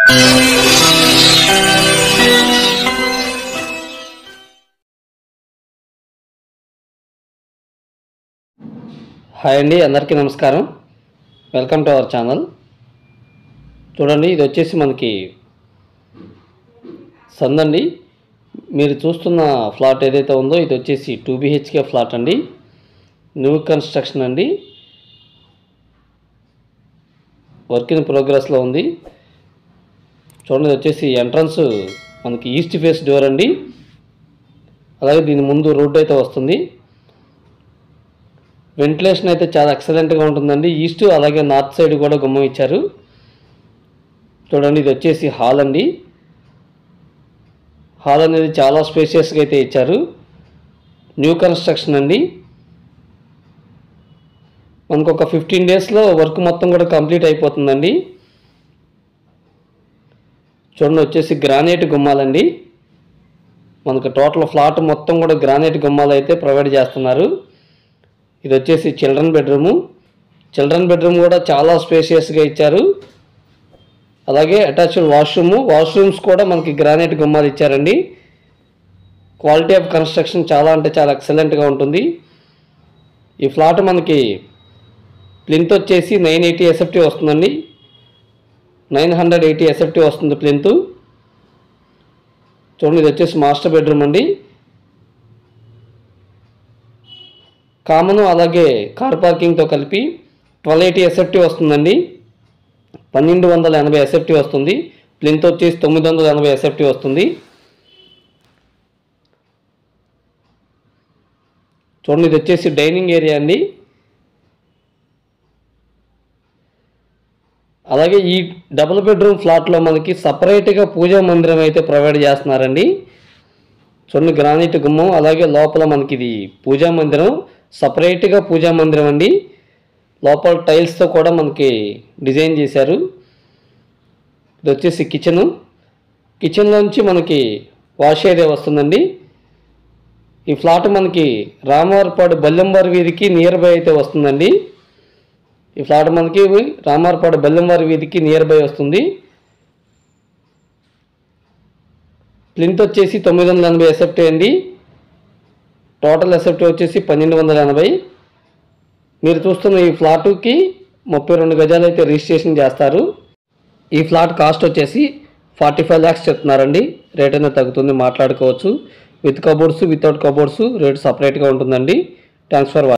Hi అండి, అందరికీ నమస్కారం. Welcome to our channel. చూడండి, ఇది వచ్చేసి మనకి సందండి. మీరు చూస్తున్న ఫ్లాట్ ఏదైతే ఉందో ఇది వచ్చేసి 2 BHK ఫ్లాట్ అండి. న్యూ కన్స్ట్రక్షన్ అండి. వర్క్ ఇన్ ప్రోగ్రెస్లో ఉంది. చూడండి, ఇది వచ్చేసి ఎంట్రన్స్ మనకి ఈస్ట్ ఫేస్ డోర్ అండి. అలాగే దీని ముందు రోడ్ అయితే వస్తుంది. వెంటిలేషన్ అయితే చాలా ఎక్సలెంట్గా ఉంటుందండి. ఈస్ట్ అలాగే నార్త్ సైడ్ కూడా గుమ్మం ఇచ్చారు. చూడండి, ఇది వచ్చేసి హాల్ అండి. హాల్ అనేది చాలా స్పేషియస్గా అయితే ఇచ్చారు. న్యూ కన్స్ట్రక్షన్ అండి. మనకు ఒక 15 డేస్లో వర్క్ మొత్తం కూడా కంప్లీట్ అయిపోతుందండి. చూడండి, వచ్చేసి గ్రానైట్ గుమ్మాలండి. మనకు టోటల్ ఫ్లాట్ మొత్తం కూడా గ్రానైట్ గుమ్మాలు అయితే ప్రొవైడ్ చేస్తున్నారు. ఇది వచ్చేసి చిల్డ్రన్ బెడ్రూము. చిల్డ్రన్ బెడ్రూమ్ కూడా చాలా స్పేషియస్గా ఇచ్చారు. అలాగే అటాచ్డ్ వాష్రూమ్స్ కూడా మనకి గ్రానైట్ గుమ్మాలు ఇచ్చారండి. క్వాలిటీ ఆఫ్ కన్స్ట్రక్షన్ చాలా అంటే చాలా ఎక్సలెంట్గా ఉంటుంది. ఈ ఫ్లాట్ మనకి ప్లింత్ వచ్చేసి 980 SFT వస్తుందండి. 980 SFT వస్తుంది ప్లింత్. చూడండి, ఇది వచ్చేసి మాస్టర్ బెడ్రూమ్ అండి. కామన్ అలాగే కార్ పార్కింగ్తో కలిపి 1280 SFT వస్తుందండి. 1280 SFT వస్తుంది. ప్లింత్ వచ్చేసి 980 SFT వస్తుంది. చూడండి, ఇది వచ్చేసి డైనింగ్ ఏరియా అండి. అలాగే ఈ డబుల్ బెడ్రూమ్ ఫ్లాట్లో మనకి సపరేట్గా పూజా మందిరం అయితే ప్రొవైడ్ చేస్తున్నారండి. చూడండి, గ్రానైట్ గుమ్మం, అలాగే లోపల మనకి ఇది పూజా మందిరం, సపరేట్గా పూజా మందిరం అండి. లోపల టైల్స్తో కూడా మనకి డిజైన్ చేశారు. ఇది వచ్చేసి కిచెన్లోంచి మనకి వాష్ ఏరియా వస్తుందండి. ఈ ఫ్లాట్ మనకి రామవారపాడు బెల్లంవారి వీధికి నియర్ బై అయితే వస్తుందండి. ఈ ఫ్లాట్ మనకి రామవారపాడు బెల్లంవారి వీధికి నియర్ బై వస్తుంది. ప్లింత్ వచ్చేసి 980 SFT అండి. టోటల్ SFT వచ్చేసి 1280. మీరు చూస్తున్న ఈ ఫ్లాటుకి 32 గజాలు అయితే రిజిస్ట్రేషన్ చేస్తారు. ఈ ఫ్లాట్ కాస్ట్ వచ్చేసి 45 lakhs చెప్తున్నారండి. రేట్ అనేది తగ్గుతుంది, మాట్లాడుకోవచ్చు. With cupboards, without cupboards rate సపరేట్గా ఉంటుందండి. Thanks for watching.